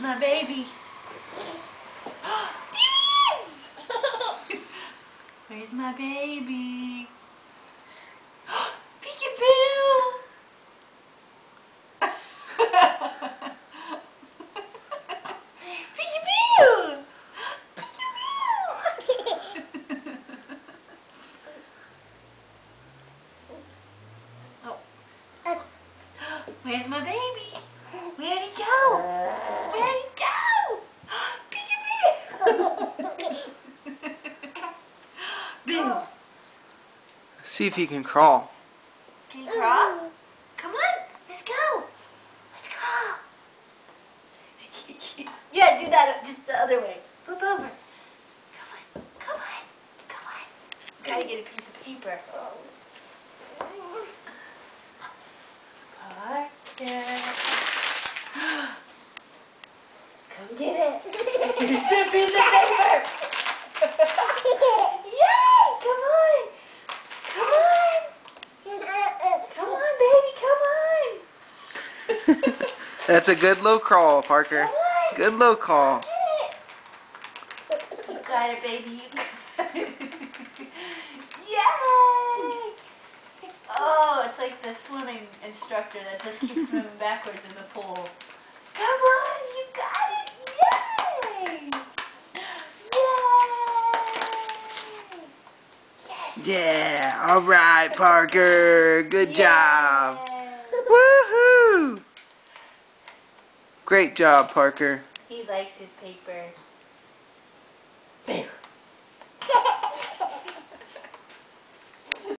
Where's my baby? There he is! Where's my baby? Peekaboo! Peekaboo! Peekaboo! Oh. Where's my baby? Where'd he go? Where'd he go? Peekaboo! Boo! See if he can crawl. Can you crawl? Come on, let's go. Let's crawl. Yeah, do that just the other way. Flip over. Come on, come on, come on. Gotta get a piece of paper. Parker. Come get it. It's a piece of paper. Yay! Come on. Come on. Come on, baby. Come on. That's a good low crawl, Parker. Come on. Good low crawl. You got it, baby. You got it. Yay! Oh, it's like the swimming instructor that just keeps moving backwards in the pool. Come on, you got it! Yay! Yay! Yes! Yeah, all right, Parker. Good job. Yay. Woohoo! Great job, Parker. He likes his paper.